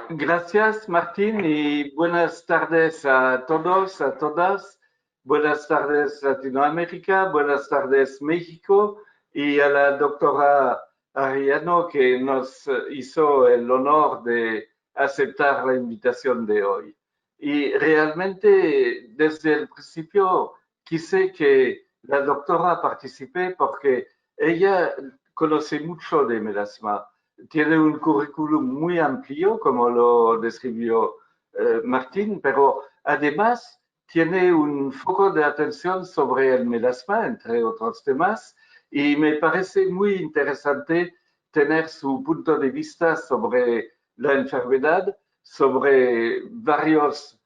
Gracias, Martín, y buenas tardes a todos, a todas. Buenas tardes, Latinoamérica, buenas tardes, México, y a la doctora Ariano que nos hizo el honor de aceptar la invitación de hoy. Y realmente, desde el principio, quise que la doctora participe porque ella conoce mucho de melasma, tiene un currículum muy amplio, como lo describió Martín, pero además tiene un foco de atención sobre el melasma, entre otros temas, y me parece muy interesante tener su punto de vista sobre la enfermedad, sobre varios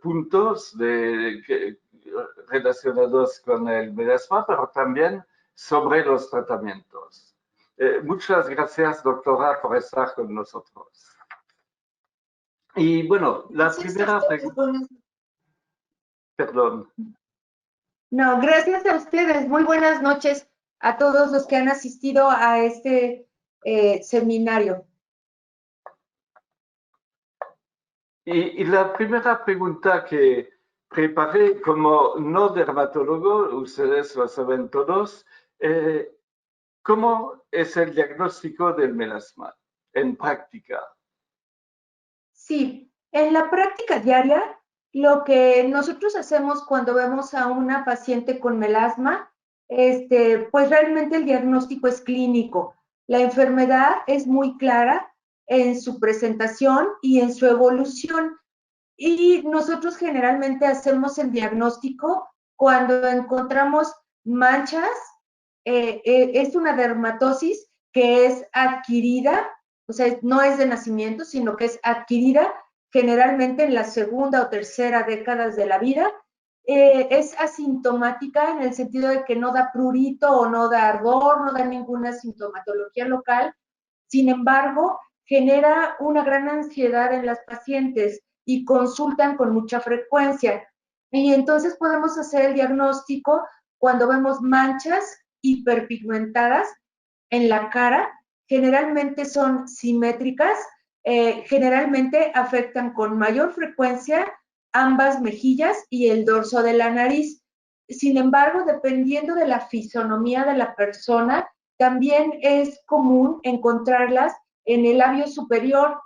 puntos relacionados con el melasma, pero también sobre los tratamientos. Muchas gracias, doctora, por estar con nosotros. Y bueno, la Gracias a primera ustedes. pregunta, perdón. No, gracias a ustedes. Muy buenas noches a todos los que han asistido a este seminario. Y la primera pregunta que preparé como no dermatólogo, ustedes lo saben todos, ¿cómo es el diagnóstico del melasma en práctica? Sí, en la práctica diaria, lo que nosotros hacemos cuando vemos a una paciente con melasma, pues realmente el diagnóstico es clínico. La enfermedad es muy clara en su presentación y en su evolución. Y nosotros generalmente hacemos el diagnóstico cuando encontramos manchas, es una dermatosis que es adquirida, o sea, no es de nacimiento, sino que es adquirida generalmente en la segunda o tercera décadas de la vida. Es asintomática en el sentido de que no da prurito o no da ardor, no da ninguna sintomatología local. Sin embargo, genera una gran ansiedad en las pacientes y consultan con mucha frecuencia. Y entonces podemos hacer el diagnóstico cuando vemos manchas hiperpigmentadas en la cara, generalmente son simétricas, generalmente afectan con mayor frecuencia ambas mejillas y el dorso de la nariz. Sin embargo, dependiendo de la fisonomía de la persona, también es común encontrarlas en el labio superior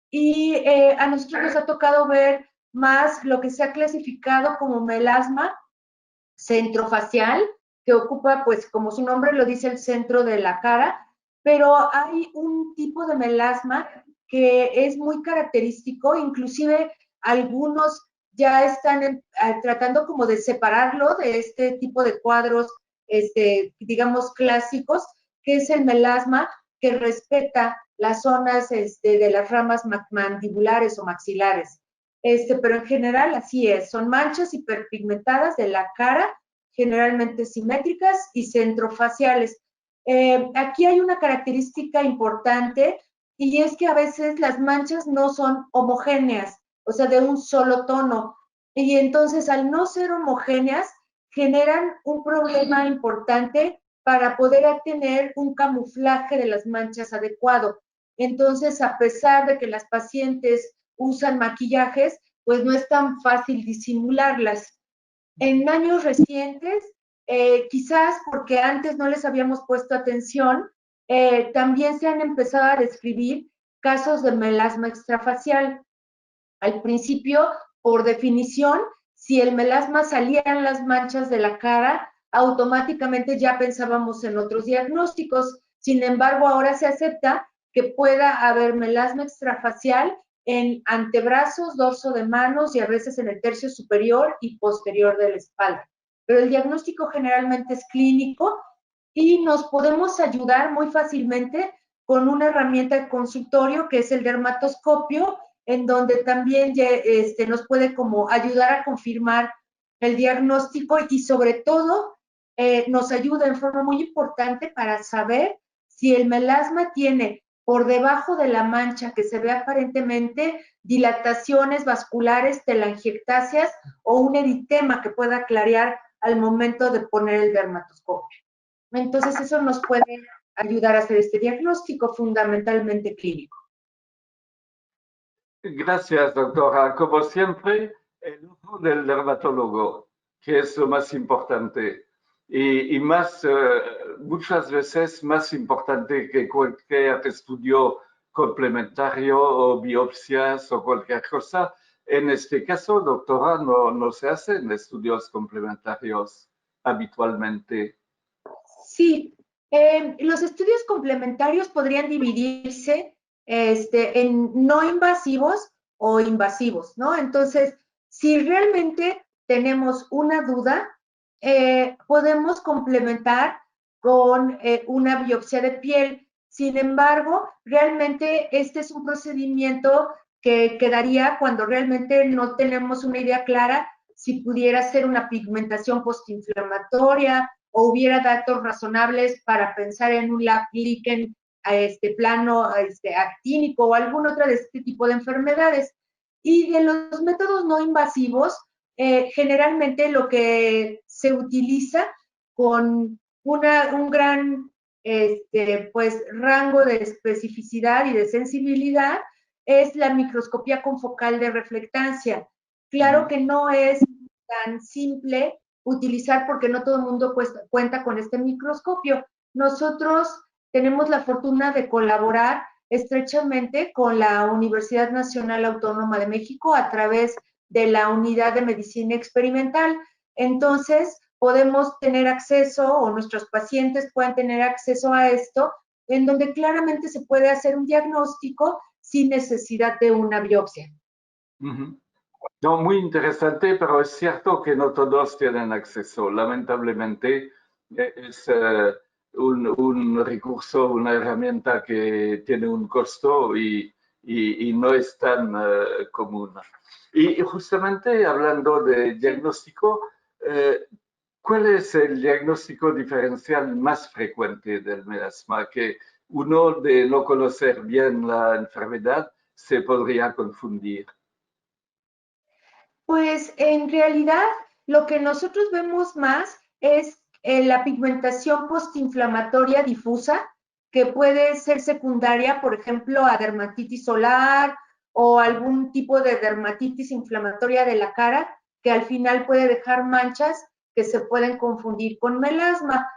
y a nosotros nos ha tocado ver más lo que se ha clasificado como melasma centrofacial, que ocupa, pues como su nombre lo dice, el centro de la cara, pero hay un tipo de melasma que es muy característico, inclusive algunos ya están tratando como de separarlo de este tipo de cuadros, digamos, clásicos, que es el melasma que respeta las zonas de las ramas mandibulares o maxilares. Pero en general así es, son manchas hiperpigmentadas de la cara, generalmente simétricas y centrofaciales. Aquí hay una característica importante y es que a veces las manchas no son homogéneas, o sea, de un solo tono. Y entonces, al no ser homogéneas, generan un problema importante para poder tener un camuflaje de las manchas adecuado. Entonces, a pesar de que las pacientes usan maquillajes, pues no es tan fácil disimularlas. En años recientes, quizás porque antes no les habíamos puesto atención, también se han empezado a describir casos de melasma extrafacial. Al principio, por definición, si el melasma salía en las manchas de la cara, automáticamente ya pensábamos en otros diagnósticos. Sin embargo, ahora se acepta que pueda haber melasma extrafacial en antebrazos, dorso de manos y a veces en el tercio superior y posterior de la espalda. Pero el diagnóstico generalmente es clínico y nos podemos ayudar muy fácilmente con una herramienta de consultorio que es el dermatoscopio, en donde también nos puede como ayudar a confirmar el diagnóstico y sobre todo nos ayuda en forma muy importante para saber si el melasma tiene por debajo de la mancha que se ve aparentemente dilataciones vasculares, telangiectasias o un eritema que pueda clarear al momento de poner el dermatoscopio. Entonces eso nos puede ayudar a hacer este diagnóstico fundamentalmente clínico. Gracias, doctora. Como siempre, el ojo del dermatólogo, que es lo más importante. Y más, muchas veces más importante que cualquier estudio complementario o biopsias o cualquier cosa. En este caso, doctora, no se hacen estudios complementarios habitualmente. Sí, los estudios complementarios podrían dividirse en no invasivos o invasivos, ¿no? Entonces, si realmente tenemos una duda, podemos complementar con una biopsia de piel. Sin embargo, realmente este es un procedimiento que quedaría cuando realmente no tenemos una idea clara si pudiera ser una pigmentación postinflamatoria o hubiera datos razonables para pensar en un líquen a este plano actínico o algún otro de este tipo de enfermedades. Y de los métodos no invasivos, generalmente lo que se utiliza con un gran pues, rango de especificidad y de sensibilidad es la microscopía confocal de reflectancia. Claro que no es tan simple utilizar porque no todo el mundo cuenta con este microscopio. Nosotros tenemos la fortuna de colaborar estrechamente con la Universidad Nacional Autónoma de México a través de la Unidad de Medicina Experimental. Entonces, podemos tener acceso o nuestros pacientes pueden tener acceso a esto, en donde claramente se puede hacer un diagnóstico sin necesidad de una biopsia. No, muy interesante, pero es cierto que no todos tienen acceso. Lamentablemente, es un recurso, una herramienta que tiene un costo y no es tan común. Y justamente hablando de diagnóstico, ¿cuál es el diagnóstico diferencial más frecuente del melasma? Que uno de no conocer bien la enfermedad se podría confundir. Pues en realidad lo que nosotros vemos más es la pigmentación postinflamatoria difusa, que puede ser secundaria, por ejemplo, a dermatitis solar o algún tipo de dermatitis inflamatoria de la cara, que al final puede dejar manchas que se pueden confundir con melasma.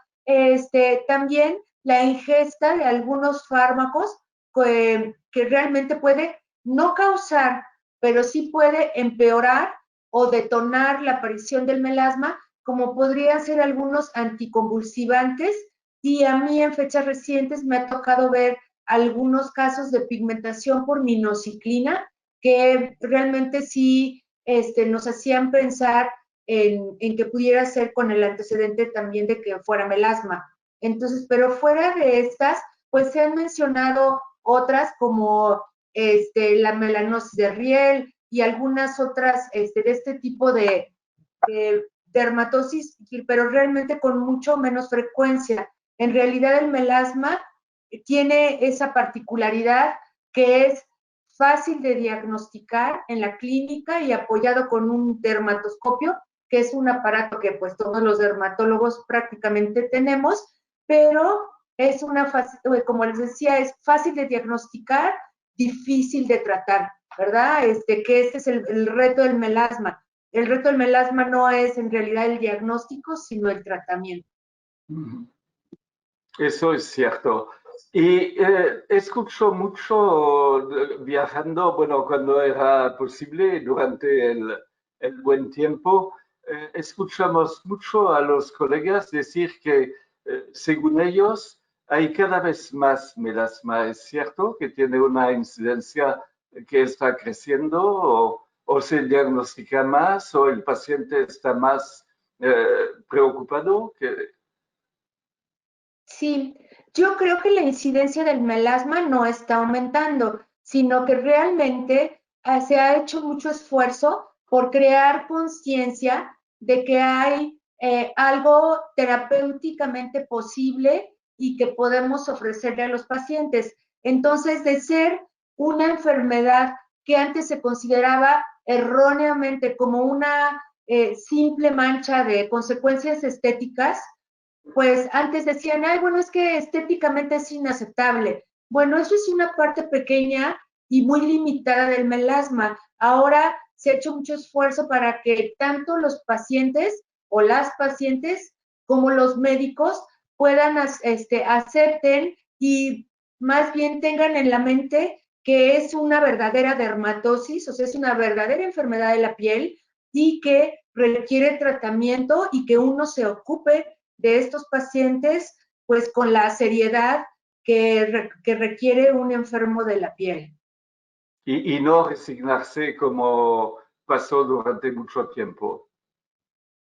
También la ingesta de algunos fármacos que realmente puede no causar, pero sí puede empeorar o detonar la aparición del melasma, como podrían ser algunos anticonvulsivantes. Y a mí en fechas recientes me ha tocado ver algunos casos de pigmentación por minoxidilina que realmente sí nos hacían pensar en que pudiera ser con el antecedente también de que fuera melasma. Entonces, pero fuera de estas, pues se han mencionado otras como la melanosis de riel y algunas otras de este tipo de dermatosis, pero realmente con mucho menos frecuencia. En realidad el melasma tiene esa particularidad que es fácil de diagnosticar en la clínica y apoyado con un dermatoscopio, que es un aparato que pues todos los dermatólogos prácticamente tenemos, pero es como les decía, es fácil de diagnosticar, difícil de tratar, ¿verdad? Que este es el reto del melasma. El reto del melasma no es en realidad el diagnóstico, sino el tratamiento. Eso es cierto. Y escucho mucho viajando, bueno, cuando era posible, durante el buen tiempo, escuchamos mucho a los colegas decir que, según ellos, hay cada vez más melasma. ¿Es cierto que tiene una incidencia que está creciendo o se diagnostica más o el paciente está más preocupado? Sí, yo creo que la incidencia del melasma no está aumentando, sino que realmente se ha hecho mucho esfuerzo por crear conciencia de que hay algo terapéuticamente posible y que podemos ofrecerle a los pacientes. Entonces, de ser una enfermedad que antes se consideraba erróneamente como una simple mancha de consecuencias estéticas, pues antes decían, ay, bueno, es que estéticamente es inaceptable. Bueno, eso es una parte pequeña y muy limitada del melasma. Ahora se ha hecho mucho esfuerzo para que tanto los pacientes o las pacientes como los médicos puedan acepten y más bien tengan en la mente que es una verdadera dermatosis, o sea, es una verdadera enfermedad de la piel y que requiere tratamiento y que uno se ocupe de estos pacientes pues con la seriedad que requiere un enfermo de la piel. Y no resignarse como pasó durante mucho tiempo.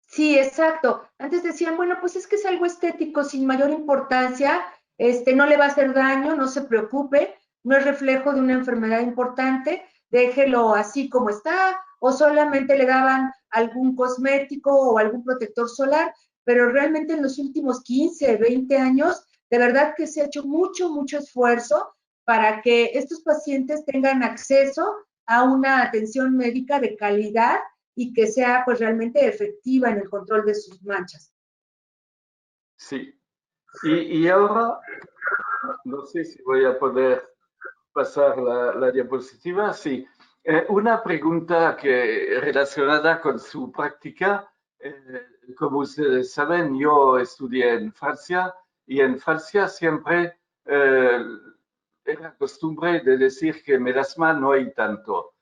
Sí, exacto. Antes decían, bueno, pues es que es algo estético sin mayor importancia, no le va a hacer daño, no se preocupe, no es reflejo de una enfermedad importante, déjelo así como está, o solamente le daban algún cosmético o algún protector solar, pero realmente en los últimos 15, 20 años, de verdad que se ha hecho mucho, mucho esfuerzo para que estos pacientes tengan acceso a una atención médica de calidad y que sea pues realmente efectiva en el control de sus manchas. Sí. Y ahora, no sé si voy a poder pasar la diapositiva. Sí. Una pregunta relacionada con su práctica. Como ustedes saben, yo estudié en Francia y en Francia siempre era costumbre de decir que melasma no hay tanto.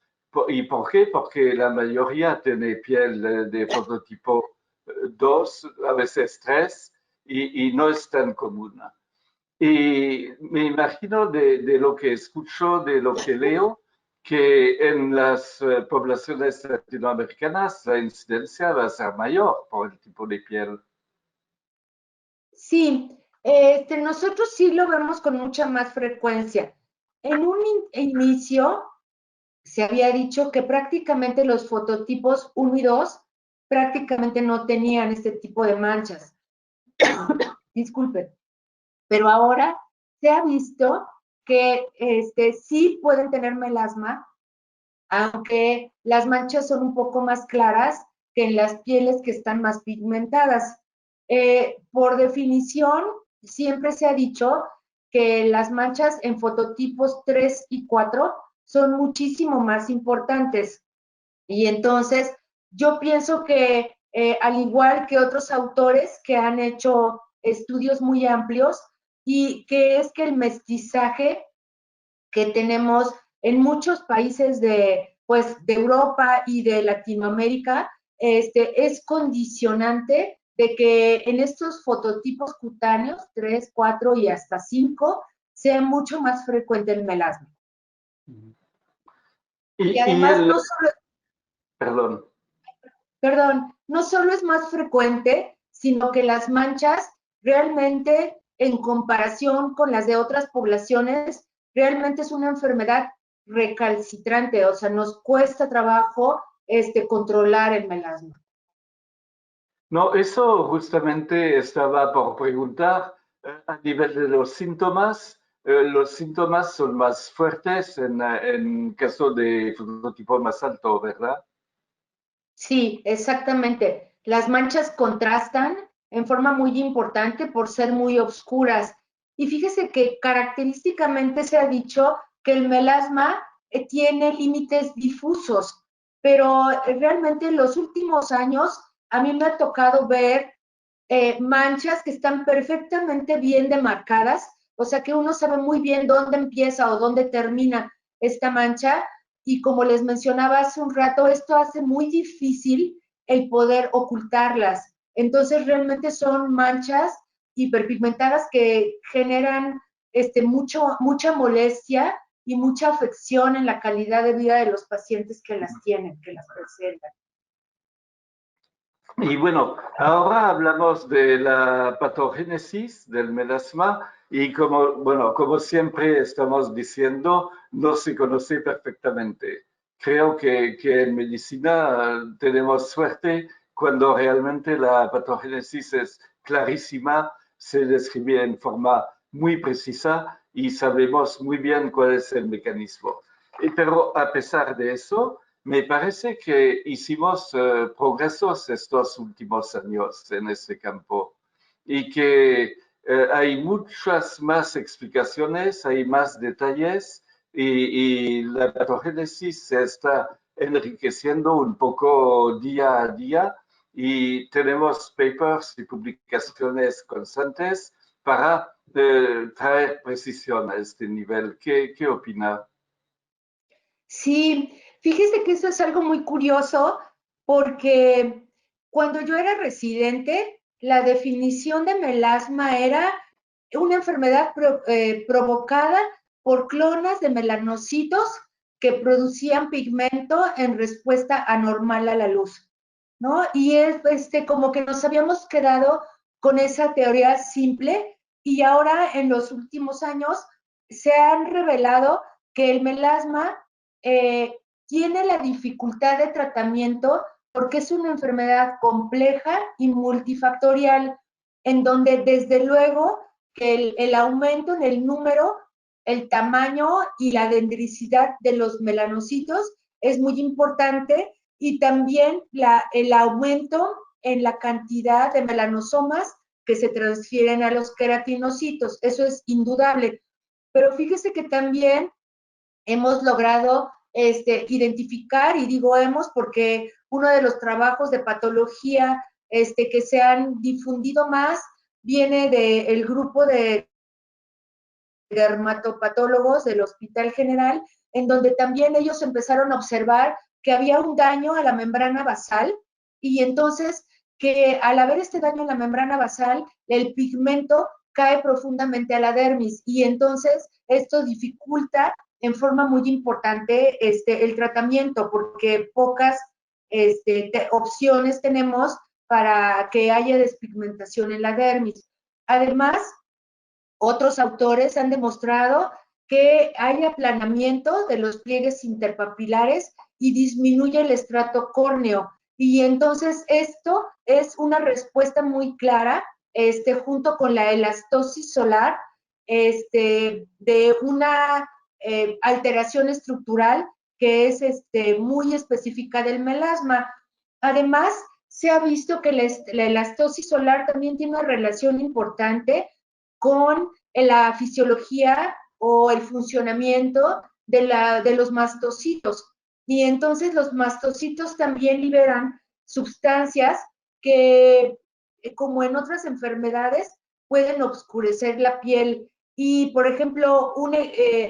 ¿Y por qué? Porque la mayoría tiene piel de fototipo 2, a veces 3, y no es tan común. Y me imagino de lo que escucho, de lo que leo, que en las poblaciones latinoamericanas la incidencia va a ser mayor por el tipo de piel. Sí, nosotros sí lo vemos con mucha más frecuencia. En un inicio se había dicho que prácticamente los fototipos 1 y 2 prácticamente no tenían este tipo de manchas. Disculpen. Pero ahora se ha visto que sí pueden tener melasma, aunque las manchas son un poco más claras que en las pieles que están más pigmentadas. Por definición, siempre se ha dicho que las manchas en fototipos 3 y 4 son muchísimo más importantes. Y entonces, yo pienso que al igual que otros autores que han hecho estudios muy amplios, y que es que el mestizaje que tenemos en muchos países pues, de Europa y de Latinoamérica es condicionante de que en estos fototipos cutáneos, 3, 4 y hasta 5, sea mucho más frecuente el melasma. Y Y además no solo, perdón. no solo es más frecuente, sino que las manchas realmente en comparación con las de otras poblaciones, realmente es una enfermedad recalcitrante, o sea, nos cuesta trabajo controlar el melasma. No, eso justamente estaba por preguntar. A nivel de los síntomas son más fuertes en caso de fototipo más alto, ¿verdad? Sí, exactamente. Las manchas contrastan en forma muy importante por ser muy oscuras. Y fíjese que característicamente se ha dicho que el melasma tiene límites difusos, pero realmente en los últimos años a mí me ha tocado ver manchas que están perfectamente bien demarcadas, o sea que uno sabe muy bien dónde empieza o dónde termina esta mancha, y como les mencionaba hace un rato, esto hace muy difícil el poder ocultarlas. Entonces realmente son manchas hiperpigmentadas que generan mucha molestia y mucha afección en la calidad de vida de los pacientes que las tienen, que las presentan. Y bueno, ahora hablamos de la patogénesis del melasma y como siempre estamos diciendo, no se conoce perfectamente. Creo que en medicina tenemos suerte cuando realmente la patogénesis es clarísima, se describe en forma muy precisa y sabemos muy bien cuál es el mecanismo. Pero a pesar de eso, me parece que hicimos progresos estos últimos años en este campo y que hay muchas más explicaciones, hay más detalles y la patogénesis se está enriqueciendo un poco día a día y tenemos papers y publicaciones constantes para traer precisión a este nivel. ¿Qué opina? Sí, fíjese que eso es algo muy curioso porque cuando yo era residente, la definición de melasma era una enfermedad provocada por clonas de melanocitos que producían pigmento en respuesta anormal a la luz, ¿no? Y es como que nos habíamos quedado con esa teoría simple y ahora en los últimos años se han revelado que el melasma eh, tiene la dificultad de tratamiento porque es una enfermedad compleja y multifactorial, en donde desde luego que el aumento en el número, el tamaño y la dendricidad de los melanocitos es muy importante y también el aumento en la cantidad de melanosomas que se transfieren a los queratinocitos. Eso es indudable. Pero fíjese que también hemos logrado identificar, y digo hemos porque uno de los trabajos de patología que se han difundido más viene del grupo de dermatopatólogos del Hospital General, en donde también ellos empezaron a observar que había un daño a la membrana basal y entonces que al haber este daño en la membrana basal, el pigmento cae profundamente a la dermis y entonces esto dificulta en forma muy importante el tratamiento porque pocas opciones tenemos para que haya despigmentación en la dermis. Además, otros autores han demostrado que hay aplanamiento de los pliegues interpapilares y disminuye el estrato córneo. Y entonces esto es una respuesta muy clara, junto con la elastosis solar, de una alteración estructural que es muy específica del melasma. Además, se ha visto que la elastosis solar también tiene una relación importante con la fisiología o el funcionamiento de los mastocitos. Y entonces los mastocitos también liberan sustancias que, como en otras enfermedades, pueden oscurecer la piel. Y, por ejemplo,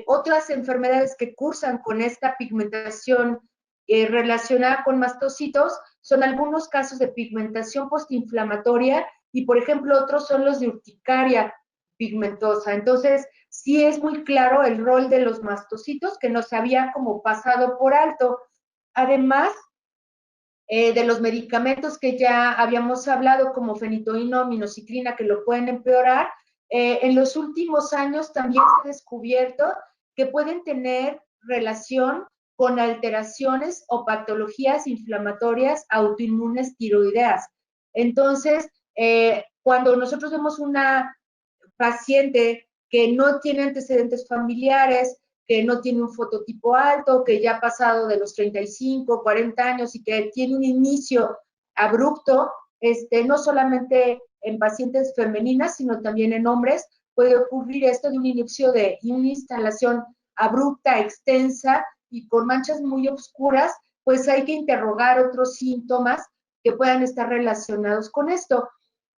otras enfermedades que cursan con esta pigmentación relacionada con mastocitos son algunos casos de pigmentación postinflamatoria y, por ejemplo, otros son los de urticaria pigmentosa. Entonces, sí es muy claro el rol de los mastocitos que nos había como pasado por alto. Además, de los medicamentos que ya habíamos hablado, como fenitoína o minoxidilina, que lo pueden empeorar, en los últimos años también se ha descubierto que pueden tener relación con alteraciones o patologías inflamatorias autoinmunes tiroideas. Entonces, cuando nosotros vemos una paciente que no tiene antecedentes familiares, que no tiene un fototipo alto, que ya ha pasado de los 35, 40 años y que tiene un inicio abrupto, no solamente en pacientes femeninas, sino también en hombres, puede ocurrir esto de un inicio de una instalación abrupta, extensa y con manchas muy oscuras, pues hay que interrogar otros síntomas que puedan estar relacionados con esto.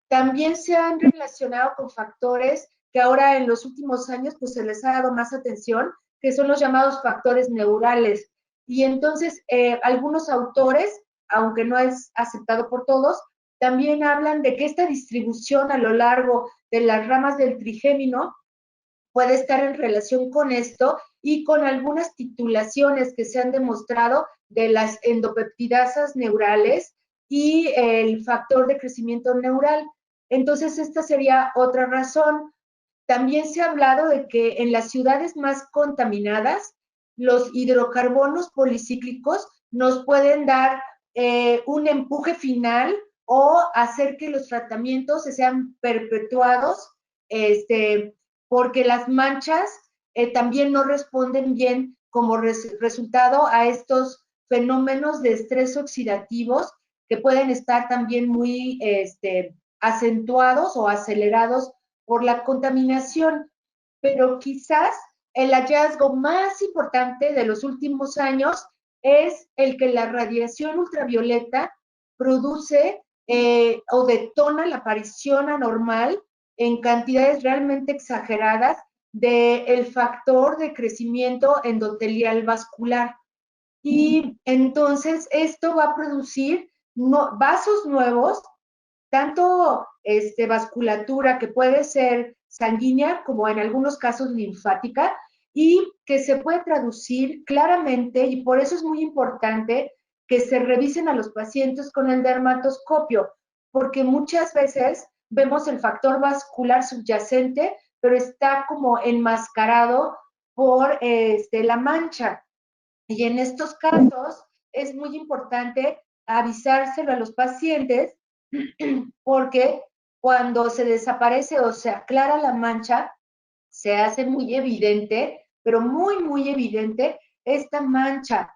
También se han relacionado con factores que ahora en los últimos años pues se les ha dado más atención, que son los llamados factores neurales. Y entonces algunos autores, aunque no es aceptado por todos, también hablan de que esta distribución a lo largo de las ramas del trigémino puede estar en relación con esto y con algunas titulaciones que se han demostrado de las endopeptidasas neurales y el factor de crecimiento neural. Entonces, esta sería otra razón. También se ha hablado de que en las ciudades más contaminadas, los hidrocarbonos policíclicos nos pueden dar un empuje final o hacer que los tratamientos se sean perpetuados, porque las manchas también no responden bien como resultado a estos fenómenos de estrés oxidativos que pueden estar también muy acentuados o acelerados por la contaminación, pero quizás el hallazgo más importante de los últimos años es el que la radiación ultravioleta produce o detona la aparición anormal en cantidades realmente exageradas del factor de crecimiento endotelial vascular. Y entonces esto va a producir vasos nuevos, tanto vasculatura que puede ser sanguínea como en algunos casos linfática, y que se puede traducir claramente, y por eso es muy importante que se revisen a los pacientes con el dermatoscopio, porque muchas veces vemos el factor vascular subyacente, pero está como enmascarado por la mancha. Y en estos casos es muy importante avisárselo a los pacientes porque cuando se desaparece o se aclara la mancha, se hace muy evidente, pero muy, muy evidente, esta mancha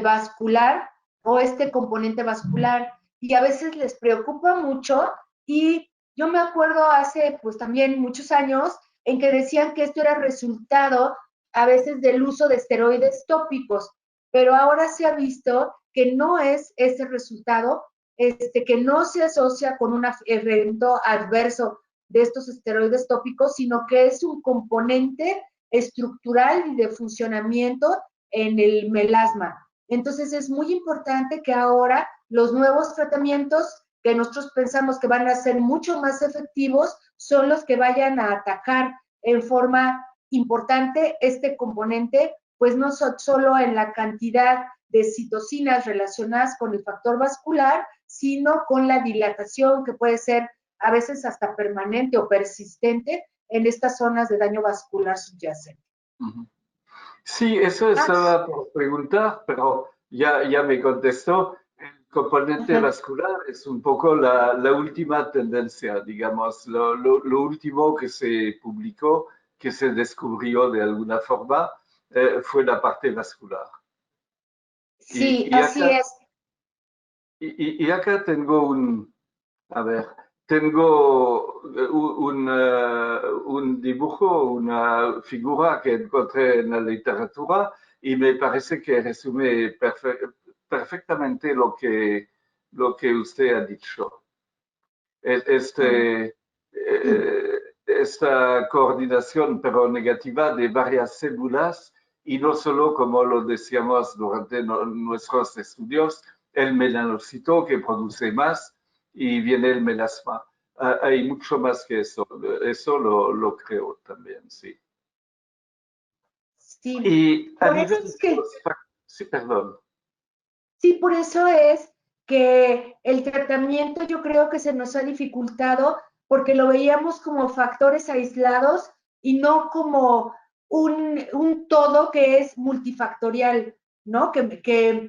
vascular o este componente vascular. Y a veces les preocupa mucho, y yo me acuerdo hace pues también muchos años en que decían que esto era resultado a veces del uso de esteroides tópicos, pero ahora se ha visto que no es ese resultado, que no se asocia con un evento adverso de estos esteroides tópicos, sino que es un componente estructural y de funcionamiento en el melasma. Entonces es muy importante que ahora los nuevos tratamientos que nosotros pensamos que van a ser mucho más efectivos son los que vayan a atacar en forma importante este componente, pues no solo en la cantidad de citocinas relacionadas con el factor vascular, sino con la dilatación que puede ser a veces hasta permanente o persistente en estas zonas de daño vascular subyacente. Sí, eso estaba por preguntar, pero ya me contestó. El componente vascular es un poco la última tendencia, digamos, lo último que se publicó, que se descubrió de alguna forma, fue la parte vascular. Sí, Y así acá, es. y acá tengo a ver, tengo un dibujo, una figura que encontré en la literatura y me parece que resume perfectamente lo que usted ha dicho. Esta coordinación, pero negativa, de varias células y no solo, como lo decíamos durante nuestros estudios, el melanocito que produce más y viene el melasma. Hay mucho más que eso, eso lo creo también, sí. Sí, Y a por eso nivel es de que, los... Sí, perdón. sí, por eso es que el tratamiento yo creo que se nos ha dificultado porque lo veíamos como factores aislados y no como un todo que es multifactorial, ¿no? Que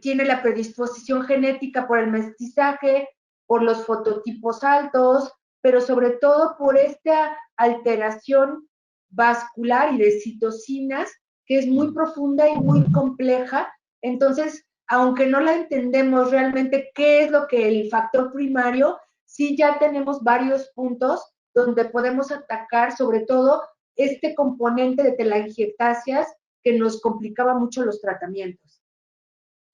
tiene la predisposición genética por el mestizaje, por los fototipos altos, pero sobre todo por esta alteración vascular y de citocinas que es muy profunda y muy compleja. Entonces, aunque no la entendemos realmente qué es lo que el factor primario, sí ya tenemos varios puntos donde podemos atacar sobre todo este componente de telangiectasias que nos complicaba mucho los tratamientos.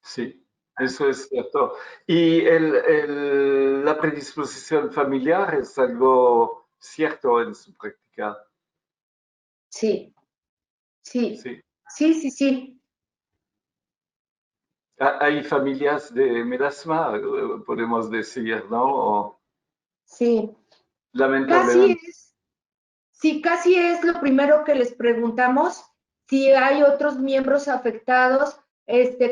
Sí, eso es cierto. Y la predisposición familiar es algo cierto en su práctica. Sí, sí, Sí. sí, sí, sí. Hay familias de melasma, podemos decir, ¿no? Sí, casi Lamentablemente. es. Sí, casi es lo primero que les preguntamos, si hay otros miembros afectados,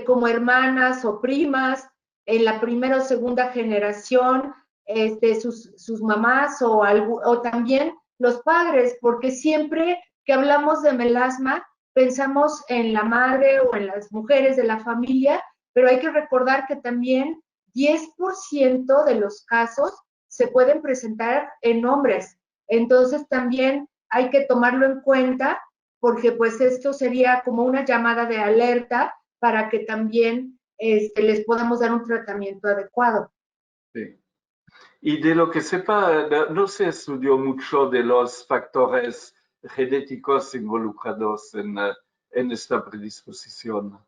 como hermanas o primas, en la primera o segunda generación, sus mamás o también los padres, porque siempre que hablamos de melasma, pensamos en la madre o en las mujeres de la familia, pero hay que recordar que también 10% de los casos se pueden presentar en hombres. Entonces también hay que tomarlo en cuenta porque pues esto sería como una llamada de alerta para que también les podamos dar un tratamiento adecuado. Sí. Y de lo que sepa, no se estudió mucho de los factores genéticos involucrados en esta predisposición.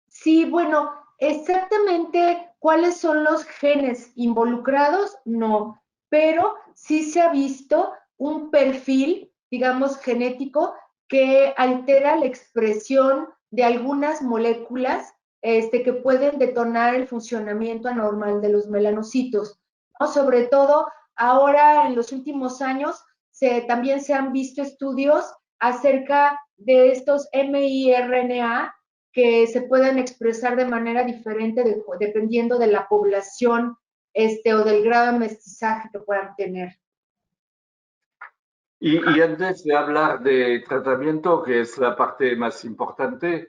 Sí, bueno, exactamente cuáles son los genes involucrados, no, pero sí se ha visto un perfil, digamos, genético que altera la expresión de algunas moléculas que pueden detonar el funcionamiento anormal de los melanocitos, ¿no? Sobre todo ahora en los últimos años también se han visto estudios acerca de estos miRNA que se pueden expresar de manera diferente dependiendo de la población o del grado de mestizaje que puedan tener. Y antes de hablar de tratamiento, que es la parte más importante,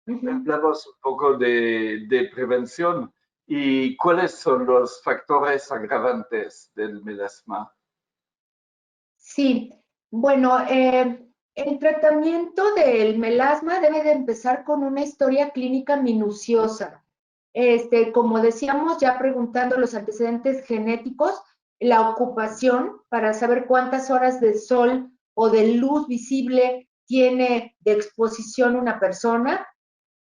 hablamos un poco de prevención. ¿Y cuáles son los factores agravantes del melasma? Sí, bueno, el tratamiento del melasma debe de empezar con una historia clínica minuciosa. Como decíamos, ya preguntando los antecedentes genéticos, la ocupación para saber cuántas horas de sol o de luz visible tiene de exposición una persona.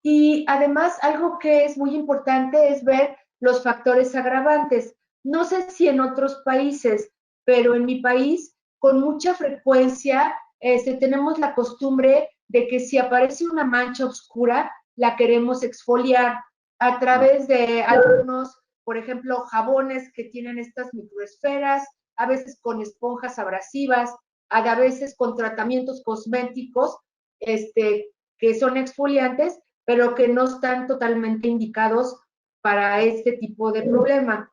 Y además, algo que es muy importante es ver los factores agravantes. No sé si en otros países, pero en mi país, con mucha frecuencia, tenemos la costumbre de que si aparece una mancha oscura, la queremos exfoliar a través de algunos, por ejemplo, jabones que tienen estas microesferas, a veces con esponjas abrasivas, a veces con tratamientos cosméticos que son exfoliantes, pero que no están totalmente indicados para este tipo de problema.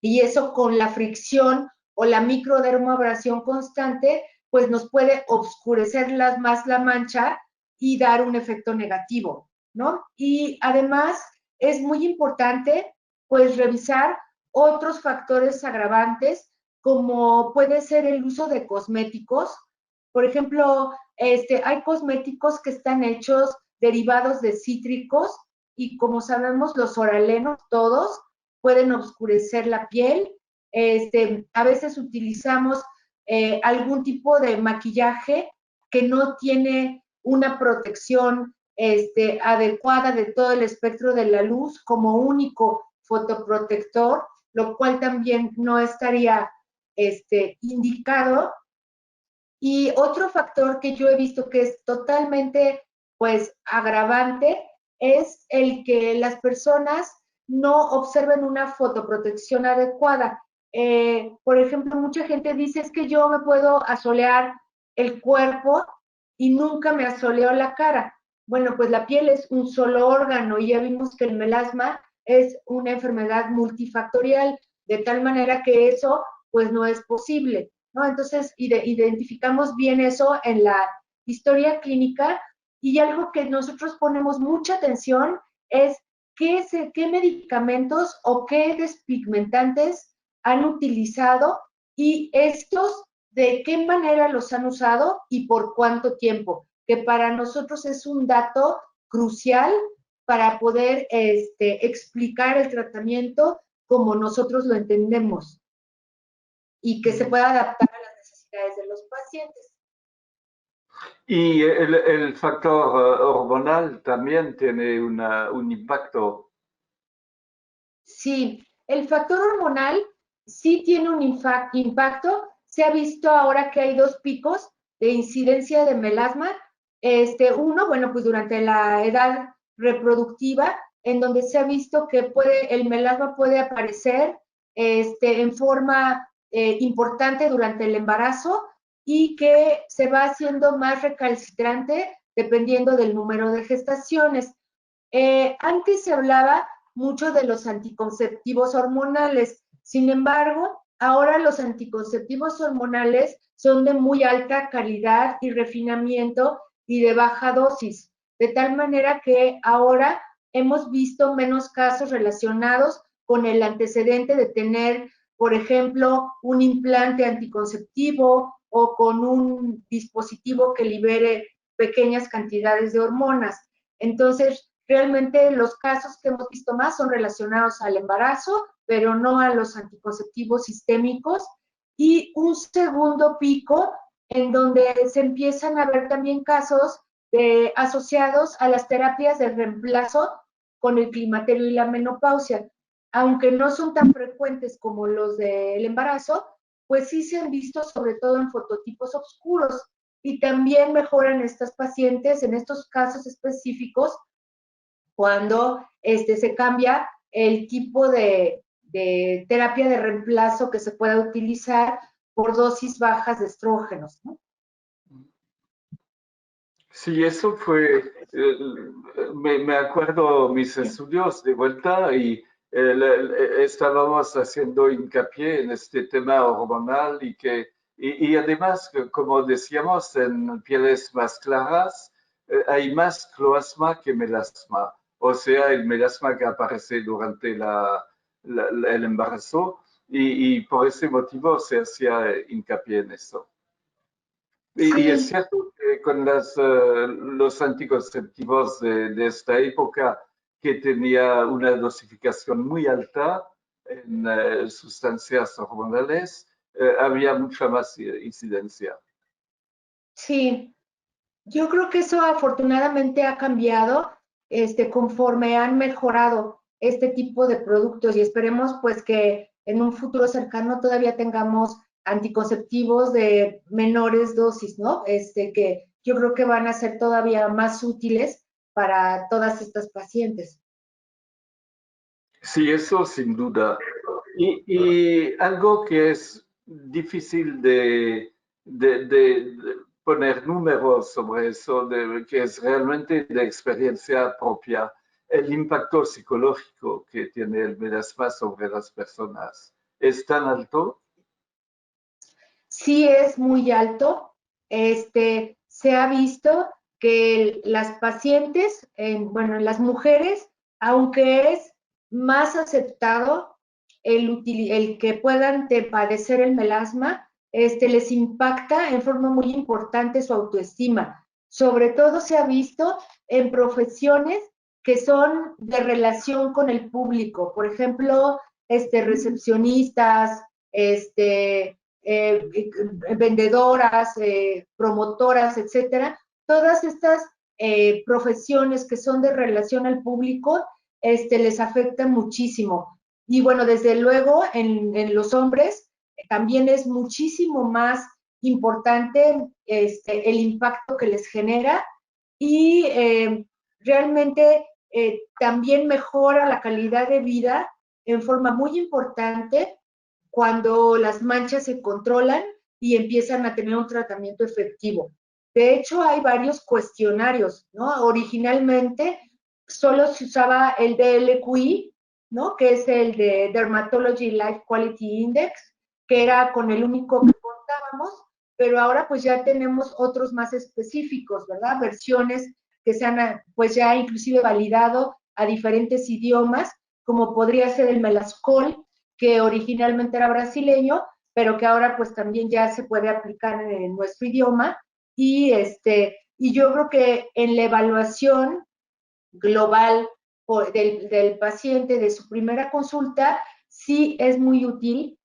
Y eso con la fricción o la microdermoabrasión constante, pues nos puede oscurecer más la mancha y dar un efecto negativo, ¿no? Y además es muy importante, pues, revisar otros factores agravantes, como puede ser el uso de cosméticos. Por ejemplo, hay cosméticos que están hechos derivados de cítricos y como sabemos los oralenos todos pueden oscurecer la piel. A veces utilizamos algún tipo de maquillaje que no tiene una protección adecuada de todo el espectro de la luz como único fotoprotector, lo cual también no estaría indicado. Y otro factor que yo he visto que es totalmente, pues, agravante es el que las personas no observen una fotoprotección adecuada. Por ejemplo, mucha gente dice, es que yo me puedo asolear el cuerpo y nunca me asoleo la cara. Bueno, pues la piel es un solo órgano y ya vimos que el melasma es una enfermedad multifactorial, de tal manera que eso, pues, no es posible, ¿no? Entonces, identificamos bien eso en la historia clínica y algo que nosotros ponemos mucha atención es qué medicamentos o qué despigmentantes han utilizado y estos de qué manera los han usado y por cuánto tiempo, que para nosotros es un dato crucial para poder explicar el tratamiento como nosotros lo entendemos y que se pueda adaptar a las necesidades de los pacientes. Y el factor hormonal también tiene un impacto. Sí, el factor hormonal sí tiene un impacto. Se ha visto ahora que hay dos picos de incidencia de melasma. Uno, bueno, pues durante la edad reproductiva, en donde se ha visto que el melasma puede aparecer en forma importante durante el embarazo y que se va haciendo más recalcitrante dependiendo del número de gestaciones. Antes se hablaba mucho de los anticonceptivos hormonales. Sin embargo, ahora los anticonceptivos hormonales son de muy alta calidad y refinamiento y de baja dosis, de tal manera que ahora hemos visto menos casos relacionados con el antecedente de tener, por ejemplo, un implante anticonceptivo o con un dispositivo que libere pequeñas cantidades de hormonas. Entonces, realmente los casos que hemos visto más son relacionados al embarazo, pero no a los anticonceptivos sistémicos. Y un segundo pico en donde se empiezan a ver también casos asociados a las terapias de reemplazo con el climaterio y la menopausia. Aunque no son tan frecuentes como los del embarazo, pues sí se han visto sobre todo en fototipos oscuros y también mejoran estas pacientes en estos casos específicos cuando se cambia el tipo de terapia de reemplazo que se pueda utilizar por dosis bajas de estrógenos, ¿no? Sí, eso fue, me acuerdo mis estudios de vuelta y estábamos haciendo hincapié en este tema hormonal y además, como decíamos, en pieles más claras hay más cloasma que melasma, o sea, el melasma que aparece durante el embarazo y por ese motivo se hacía hincapié en eso. Y es Sí, cierto que con los anticonceptivos de esta época, que tenía una dosificación muy alta en sustancias hormonales, había mucha más incidencia. sí. Yo creo que eso afortunadamente ha cambiado conforme han mejorado este tipo de productos y esperemos pues que en un futuro cercano todavía tengamos anticonceptivos de menores dosis, ¿no? Que yo creo que van a ser todavía más útiles para todas estas pacientes. Sí, eso sin duda. Y algo que es difícil de poner números sobre eso, que es realmente de experiencia propia, el impacto psicológico que tiene el melasma sobre las personas. ¿Es tan alto? Sí es muy alto. Se ha visto que las pacientes, bueno, en las mujeres, aunque es más aceptado el que puedan padecer el melasma, les impacta en forma muy importante su autoestima. Sobre todo se ha visto en profesiones que son de relación con el público, por ejemplo, recepcionistas, vendedoras, promotoras, etcétera, todas estas profesiones que son de relación al público, les afectan muchísimo. Y bueno, desde luego en los hombres también es muchísimo más importante el impacto que les genera y realmente también mejora la calidad de vida en forma muy importante cuando las manchas se controlan y empiezan a tener un tratamiento efectivo. De hecho, hay varios cuestionarios, ¿no? Originalmente solo se usaba el DLQI, ¿no? Que es el de Dermatology Life Quality Index, que era con el único que contábamos, pero ahora pues ya tenemos otros más específicos, ¿verdad? Versiones que se han pues ya inclusive validado a diferentes idiomas, como podría ser el Melascol, que originalmente era brasileño, pero que ahora pues también ya se puede aplicar en nuestro idioma. Y yo creo que en la evaluación global del paciente de su primera consulta, sí es muy útil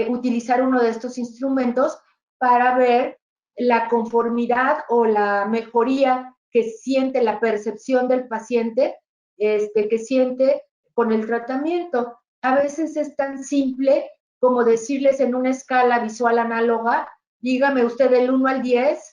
utilizar uno de estos instrumentos para ver la conformidad o la mejoría que siente, la percepción del paciente que siente con el tratamiento. A veces es tan simple como decirles en una escala visual análoga, dígame usted del 1 al 10,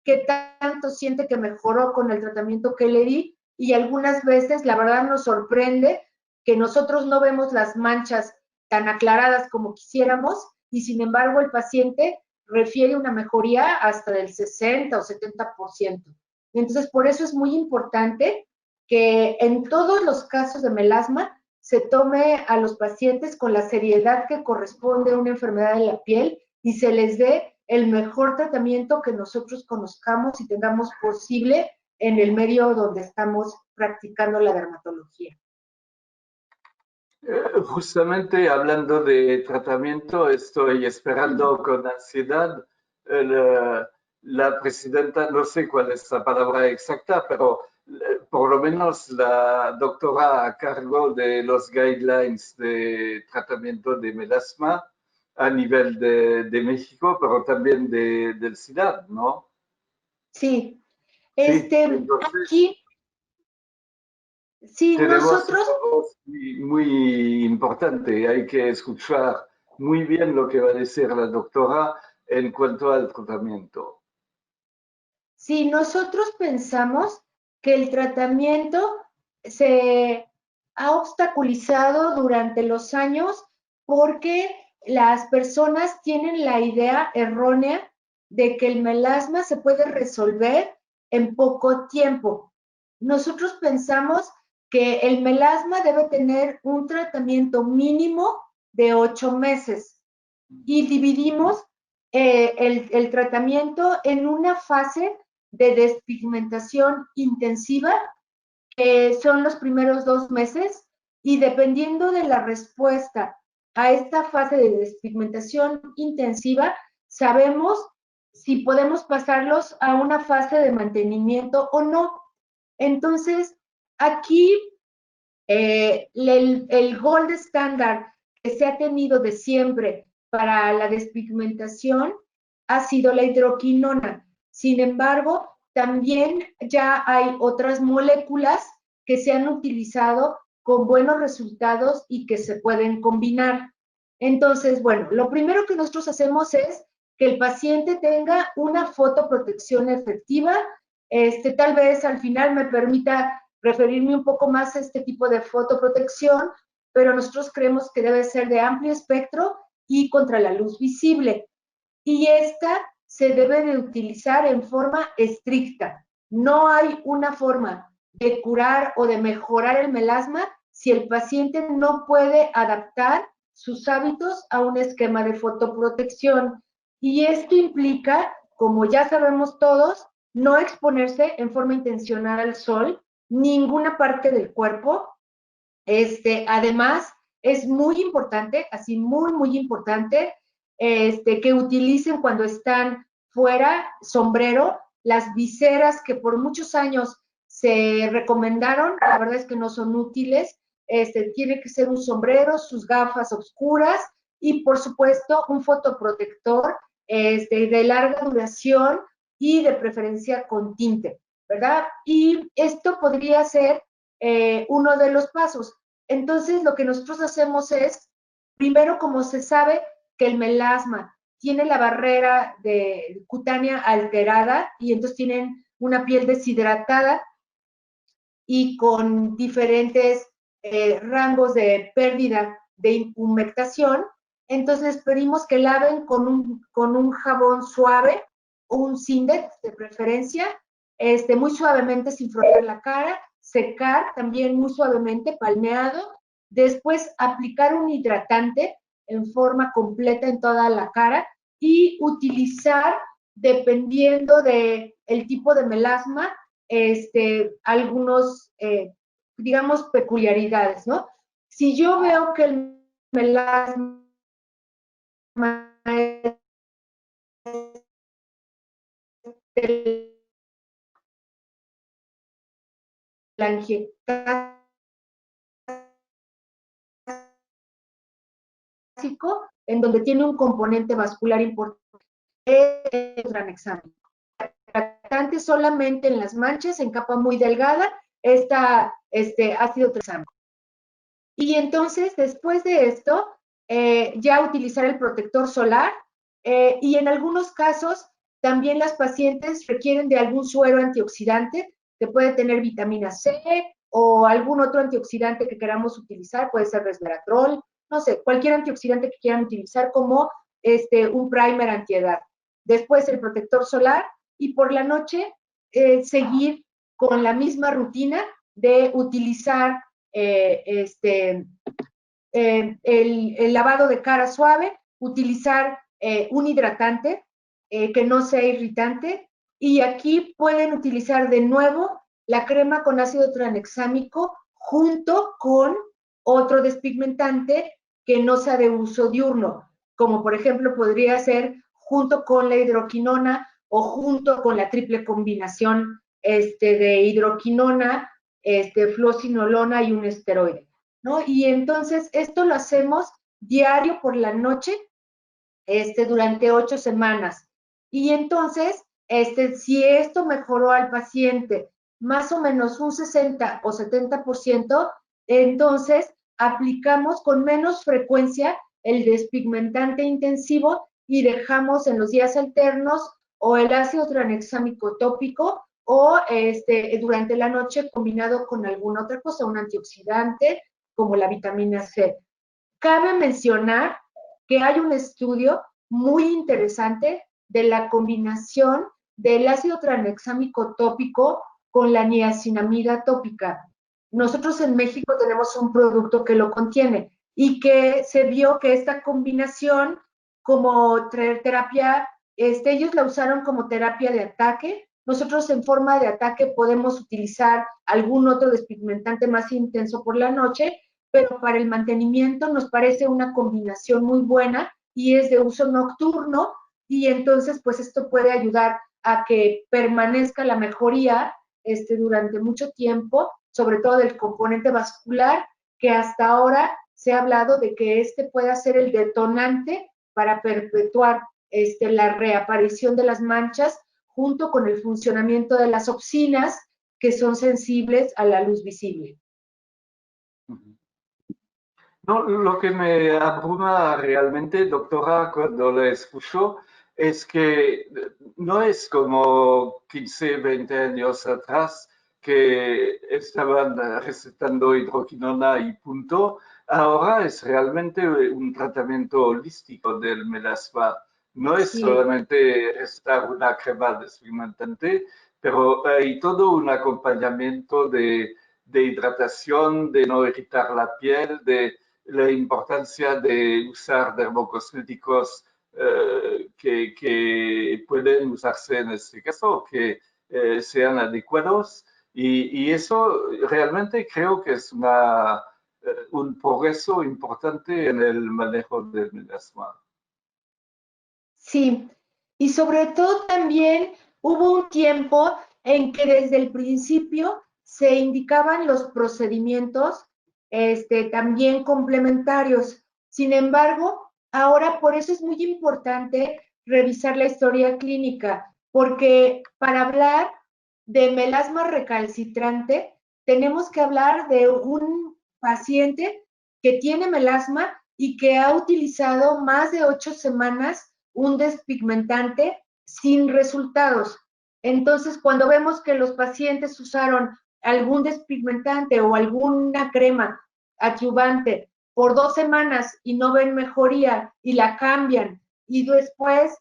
qué tanto siente que mejoró con el tratamiento que le di, y algunas veces la verdad nos sorprende que nosotros no vemos las manchas tan aclaradas como quisiéramos y sin embargo el paciente refiere una mejoría hasta del 60 o 70%. Entonces, por eso es muy importante que en todos los casos de melasma se tome a los pacientes con la seriedad que corresponde a una enfermedad de la piel y se les dé el mejor tratamiento que nosotros conozcamos y tengamos posible en el medio donde estamos practicando la dermatología. Justamente hablando de tratamiento, estoy esperando con ansiedad la presidenta, no sé cuál es la palabra exacta, pero por lo menos la doctora a cargo de los guidelines de tratamiento de melasma, a nivel de México, pero también del CIDAD, ¿no? Sí, Sí, entonces aquí, sí, tenemos nosotros, una voz muy importante. Hay que escuchar muy bien lo que va a decir la doctora en cuanto al tratamiento. sí, nosotros pensamos que el tratamiento se ha obstaculizado durante los años porque las personas tienen la idea errónea de que el melasma se puede resolver en poco tiempo. Nosotros pensamos que el melasma debe tener un tratamiento mínimo de 8 meses y dividimos el tratamiento en una fase de despigmentación intensiva, que son los primeros 2 meses, y dependiendo de la respuesta a esta fase de despigmentación intensiva, sabemos si podemos pasarlos a una fase de mantenimiento o no. Entonces, aquí el gold estándar que se ha tenido de siempre para la despigmentación ha sido la hidroquinona. Sin embargo, también ya hay otras moléculas que se han utilizado con buenos resultados y que se pueden combinar. Entonces, bueno, lo primero que nosotros hacemos es que el paciente tenga una fotoprotección efectiva. Tal vez al final me permita referirme un poco más a este tipo de fotoprotección, pero nosotros creemos que debe ser de amplio espectro y contra la luz visible. Y esta se debe de utilizar en forma estricta. No hay una forma de curar o de mejorar el melasma si el paciente no puede adaptar sus hábitos a un esquema de fotoprotección. Y esto implica, como ya sabemos todos, no exponerse en forma intencional al sol, ninguna parte del cuerpo. Además, es muy importante, así muy importante, que utilicen cuando están fuera sombrero. Las viseras que por muchos años se recomendaron, la verdad es que no son útiles. Tiene que ser un sombrero, sus gafas oscuras y por supuesto un fotoprotector de larga duración y de preferencia con tinte, ¿verdad? Y esto podría ser uno de los pasos. Entonces, lo que nosotros hacemos es, primero, como se sabe que el melasma tiene la barrera cutánea alterada y entonces tienen una piel deshidratada y con diferentes rangos de pérdida de humectación, entonces pedimos que laven con un jabón suave, un Sindex de preferencia, muy suavemente sin frotar la cara, secar también muy suavemente, palmeado, después aplicar un hidratante en forma completa en toda la cara y utilizar, dependiendo del tipo de melasma, algunos, digamos, peculiaridades, ¿no? Si yo veo que el melasma es telangiectásico, en donde tiene un componente vascular importante, es un gran examen. Tratante solamente en las manchas, en capa muy delgada, ha sido examen. Y entonces, después de esto, ya utilizar el protector solar y en algunos casos también las pacientes requieren de algún suero antioxidante que puede tener vitamina C o algún otro antioxidante que queramos utilizar, puede ser resveratrol, no sé, cualquier antioxidante que quieran utilizar como un primer antiedad. Después el protector solar y por la noche seguir con la misma rutina de utilizar el lavado de cara suave, utilizar un hidratante que no sea irritante y aquí pueden utilizar de nuevo la crema con ácido tranexámico junto con otro despigmentante que no sea de uso diurno, como por ejemplo podría ser junto con la hidroquinona o junto con la triple combinación de hidroquinona, fluocinolona y un esteroide, ¿no? Y entonces esto lo hacemos diario por la noche durante 8 semanas. Y entonces, si esto mejoró al paciente más o menos un 60 o 70%, entonces aplicamos con menos frecuencia el despigmentante intensivo y dejamos en los días alternos o el ácido tranexámico tópico o durante la noche combinado con alguna otra cosa, un antioxidante como la vitamina C. Cabe mencionar que hay un estudio muy interesante de la combinación del ácido tranexámico tópico con la niacinamida tópica. Nosotros en México tenemos un producto que lo contiene y que se vio que esta combinación como terapia, ellos la usaron como terapia de ataque. Nosotros en forma de ataque podemos utilizar algún otro despigmentante más intenso por la noche, pero para el mantenimiento nos parece una combinación muy buena y es de uso nocturno y entonces pues esto puede ayudar a que permanezca la mejoría durante mucho tiempo, sobre todo del componente vascular, que hasta ahora se ha hablado de que pueda ser el detonante para perpetuar la reaparición de las manchas junto con el funcionamiento de las opsinas que son sensibles a la luz visible. No, lo que me abruma realmente, doctora, cuando la escucho, es que no es como 15, 20 años atrás que estaban recetando hidroquinona y punto. Ahora es realmente un tratamiento holístico del melasma. No es solamente recetar una crema despigmentante, pero hay todo un acompañamiento de hidratación, de no irritar la piel, de la importancia de usar dermocosméticos que pueden usarse en este caso, que sean adecuados. Y eso realmente creo que es un progreso importante en el manejo del melasma. Sí, y sobre todo también hubo un tiempo en que desde el principio se indicaban los procedimientos también complementarios. Sin embargo, ahora por eso es muy importante revisar la historia clínica, porque para hablar de melasma recalcitrante tenemos que hablar de un paciente que tiene melasma y que ha utilizado más de 8 semanas un despigmentante sin resultados. Entonces, cuando vemos que los pacientes usaron algún despigmentante o alguna crema adyuvante por 2 semanas y no ven mejoría y la cambian y después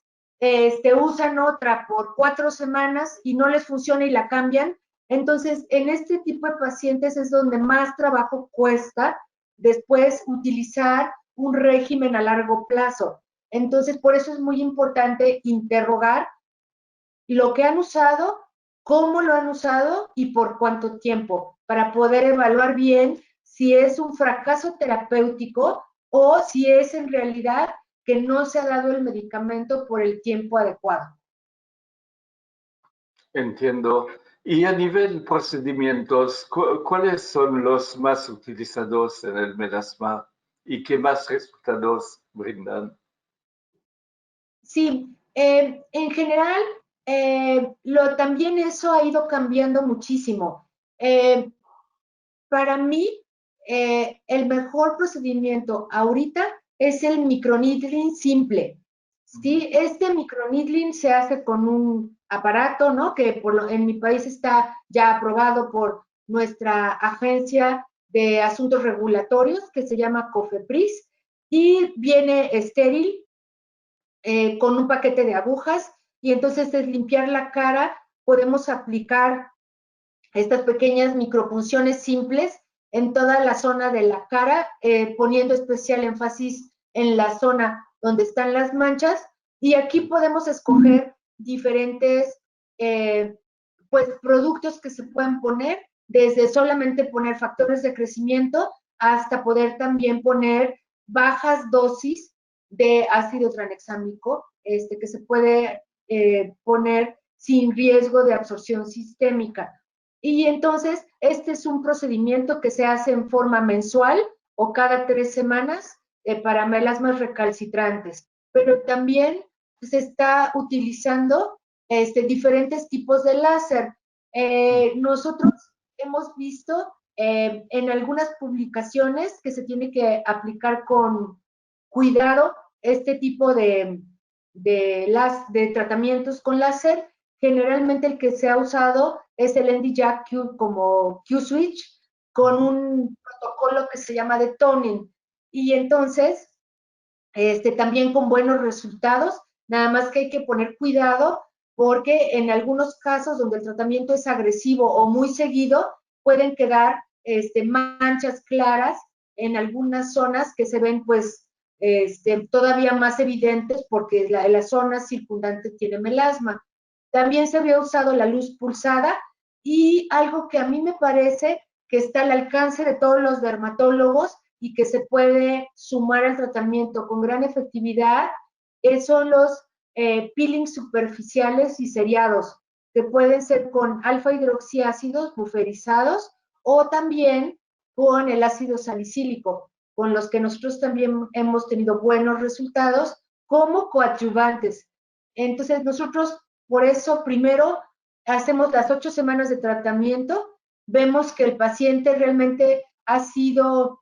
usan otra por 4 semanas y no les funciona y la cambian, entonces en este tipo de pacientes es donde más trabajo cuesta después utilizar un régimen a largo plazo. Entonces, por eso es muy importante interrogar lo que han usado, cómo lo han usado y por cuánto tiempo, para poder evaluar bien si es un fracaso terapéutico o si es en realidad que no se ha dado el medicamento por el tiempo adecuado. Entiendo. Y a nivel procedimientos, ¿cuáles son los más utilizados en el melasma y qué más resultados brindan? Sí, en general, también eso ha ido cambiando muchísimo. Para mí, el mejor procedimiento ahorita es el microneedling simple. ¿Sí? Este microneedling se hace con un aparato, ¿no? Que en mi país está ya aprobado por nuestra agencia de asuntos regulatorios, que se llama COFEPRIS, y viene estéril, con un paquete de agujas, y entonces es limpiar la cara, podemos aplicar estas pequeñas micropunciones simples en toda la zona de la cara, poniendo especial énfasis en la zona donde están las manchas, y aquí podemos escoger diferentes pues productos que se pueden poner, desde solamente poner factores de crecimiento hasta poder también poner bajas dosis de ácido tranexámico, que se puede poner sin riesgo de absorción sistémica. Y entonces, este es un procedimiento que se hace en forma mensual o cada 3 semanas para melasmas recalcitrantes. pero también se está utilizando diferentes tipos de láser. Nosotros hemos visto en algunas publicaciones que se tiene que aplicar con cuidado este tipo de tratamientos con láser. Generalmente el que se ha usado es el ND-Jack como Q-Switch con un protocolo que se llama de toning. Y entonces, también con buenos resultados, nada más que hay que poner cuidado porque en algunos casos donde el tratamiento es agresivo o muy seguido, pueden quedar manchas claras en algunas zonas que se ven pues todavía más evidentes porque la zona circundante tiene melasma. También se había usado la luz pulsada y algo que a mí me parece que está al alcance de todos los dermatólogos y que se puede sumar al tratamiento con gran efectividad, son los peelings superficiales y seriados, que pueden ser con alfa hidroxiácidos buferizados o también con el ácido salicílico, con los que nosotros también hemos tenido buenos resultados como coadyuvantes. Entonces, nosotros por eso primero hacemos las 8 semanas de tratamiento, vemos que el paciente realmente ha sido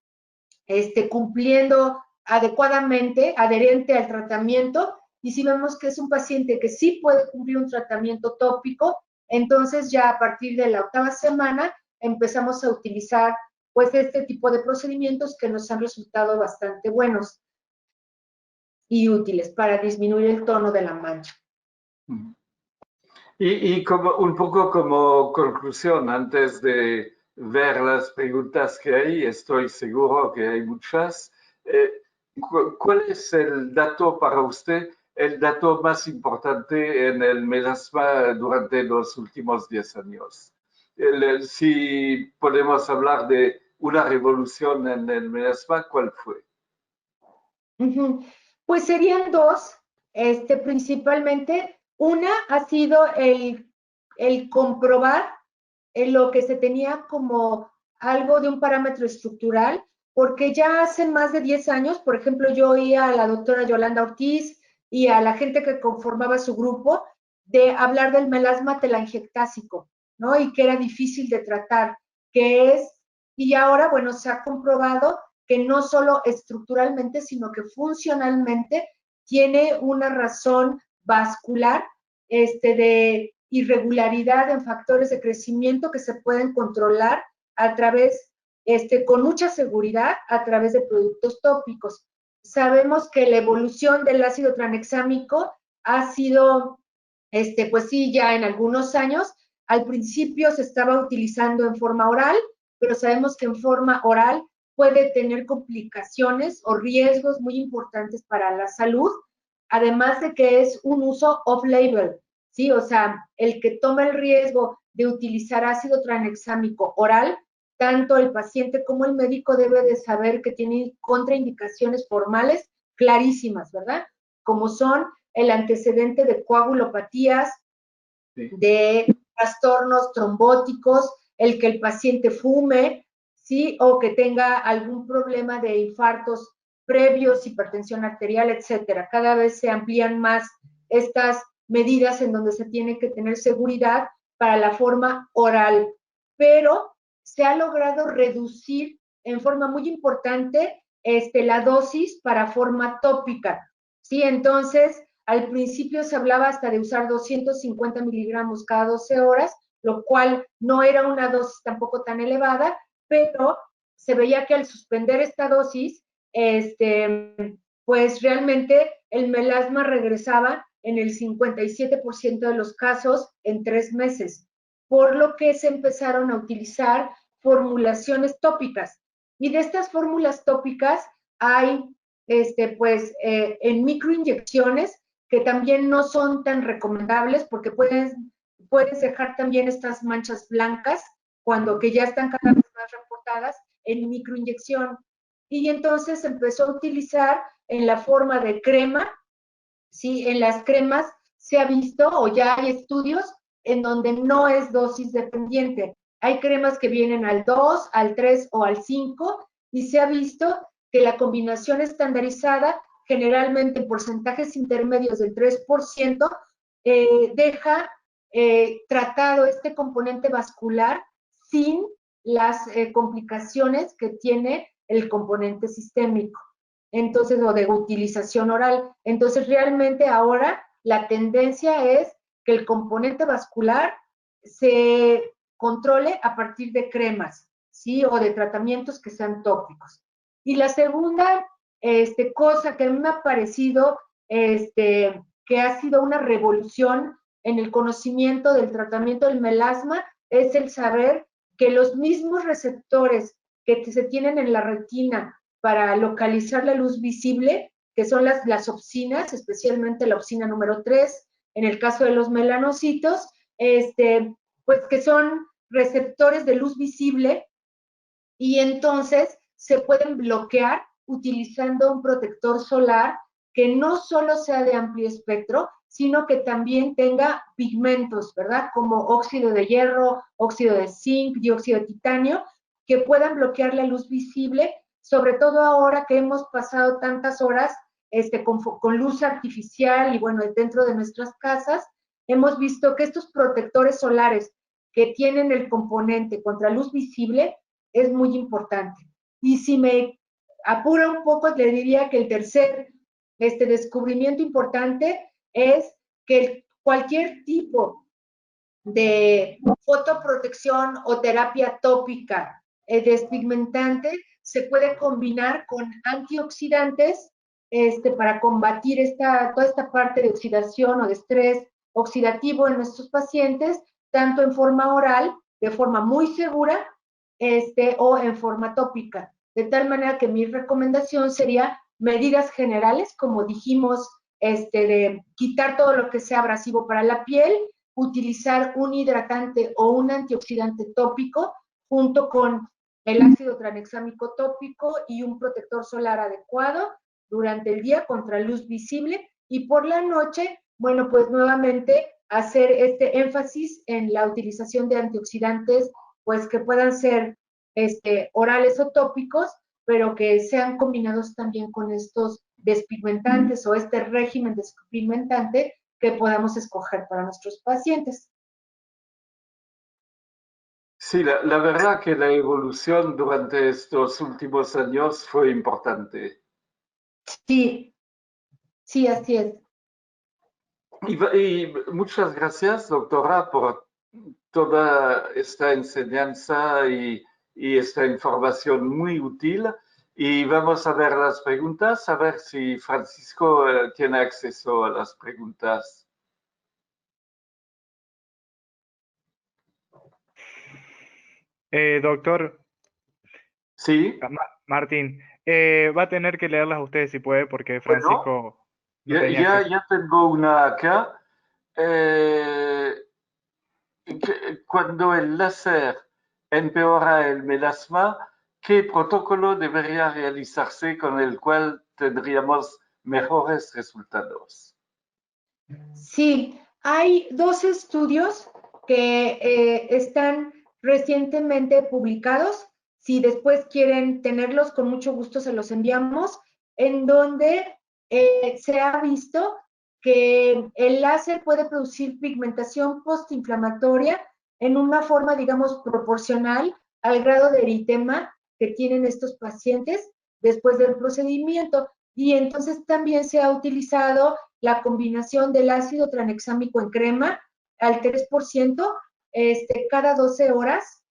cumpliendo adecuadamente, adherente al tratamiento, y si vemos que es un paciente que sí puede cumplir un tratamiento tópico, entonces ya a partir de la 8ª semana empezamos a utilizar pues este tipo de procedimientos que nos han resultado bastante buenos y útiles para disminuir el tono de la mancha. Y como, un poco como conclusión, antes de ver las preguntas que hay, estoy seguro que hay muchas. ¿Cuál es el dato para usted, el dato más importante en el melasma durante los últimos 10 años? Si podemos hablar de una revolución en el melasma, ¿cuál fue? Pues serían dos, principalmente. Una ha sido el comprobar lo que se tenía como algo de un parámetro estructural, porque ya hace más de 10 años, por ejemplo, yo oía a la doctora Yolanda Ortiz y a la gente que conformaba su grupo de hablar del melasma telangiectásico, ¿no? Y que era difícil de tratar, y ahora, bueno, se ha comprobado que no solo estructuralmente, sino que funcionalmente tiene una razón vascular de irregularidad en factores de crecimiento que se pueden controlar a través, con mucha seguridad, a través de productos tópicos. Sabemos que la evolución del ácido tranexámico ha sido, pues sí, ya en algunos años. Al principio se estaba utilizando en forma oral, pero sabemos que en forma oral puede tener complicaciones o riesgos muy importantes para la salud, además de que es un uso off-label, ¿sí? O sea, el que toma el riesgo de utilizar ácido tranexámico oral, tanto el paciente como el médico debe de saber que tiene contraindicaciones formales clarísimas, ¿verdad? Como son el antecedente de coagulopatías, sí, de trastornos trombóticos, el que el paciente fume, ¿sí? O que tenga algún problema de infartos previos, hipertensión arterial, etcétera. Cada vez se amplían más estas medidas en donde se tiene que tener seguridad para la forma oral, pero se ha logrado reducir en forma muy importante la dosis para forma tópica, ¿sí? Entonces, al principio se hablaba hasta de usar 250 miligramos cada 12 horas, lo cual no era una dosis tampoco tan elevada, pero se veía que al suspender esta dosis, pues realmente el melasma regresaba en el 57% de los casos en 3 meses, por lo que se empezaron a utilizar formulaciones tópicas. Y de estas fórmulas tópicas hay, en microinyecciones que también no son tan recomendables porque puedes dejar también estas manchas blancas cuando que ya están cada vez más reportadas en microinyección. Y entonces empezó a utilizar en la forma de crema, ¿sí? En las cremas se ha visto o ya hay estudios en donde no es dosis dependiente. Hay cremas que vienen al 2, al 3 o al 5 y se ha visto que la combinación estandarizada generalmente en porcentajes intermedios del 3%, deja tratado este componente vascular sin las complicaciones que tiene el componente sistémico, entonces, o de utilización oral. Entonces, realmente ahora la tendencia es que el componente vascular se controle a partir de cremas, ¿sí? O de tratamientos que sean tópicos. Y la segunda cosa que a mí me ha parecido que ha sido una revolución en el conocimiento del tratamiento del melasma es el saber que los mismos receptores que se tienen en la retina para localizar la luz visible, que son las opsinas, especialmente la opsina número 3, en el caso de los melanocitos, pues que son receptores de luz visible y entonces se pueden bloquear utilizando un protector solar que no solo sea de amplio espectro, sino que también tenga pigmentos, ¿verdad? Como óxido de hierro, óxido de zinc, dióxido de titanio, que puedan bloquear la luz visible, sobre todo ahora que hemos pasado tantas horas con luz artificial y bueno, dentro de nuestras casas, hemos visto que estos protectores solares que tienen el componente contra luz visible es muy importante. Y si me apura un poco, le diría que el tercer descubrimiento importante es que cualquier tipo de fotoprotección o terapia tópica despigmentante se puede combinar con antioxidantes para combatir toda esta parte de oxidación o de estrés oxidativo en nuestros pacientes, tanto en forma oral, de forma muy segura, o en forma tópica. De tal manera que mi recomendación sería medidas generales, como dijimos, de quitar todo lo que sea abrasivo para la piel, utilizar un hidratante o un antioxidante tópico junto con el ácido tranexámico tópico y un protector solar adecuado durante el día contra luz visible y por la noche, bueno, pues nuevamente hacer este énfasis en la utilización de antioxidantes, pues que puedan ser orales o tópicos, pero que sean combinados también con estos despigmentantes o este régimen despigmentante que podamos escoger para nuestros pacientes. Sí, la verdad que la evolución durante estos últimos años fue importante. Sí, sí, así es. Y muchas gracias, doctora, por toda esta enseñanza y esta información muy útil. Y vamos a ver las preguntas, a ver si Francisco tiene acceso a las preguntas. Doctor Sí, Martín, va a tener que leerlas usted si puede, porque bueno, Francisco no tenía acceso. ya tengo una acá. Cuando el láser empeora el melasma, ¿qué protocolo debería realizarse con el cual tendríamos mejores resultados? Sí, hay dos estudios que están recientemente publicados. Si después quieren tenerlos, con mucho gusto se los enviamos, en donde se ha visto que el láser puede producir pigmentación postinflamatoria en una forma, digamos, proporcional al grado de eritema que tienen estos pacientes después del procedimiento. Y entonces también se ha utilizado la combinación del ácido tranexámico en crema al 3% cada 12 horas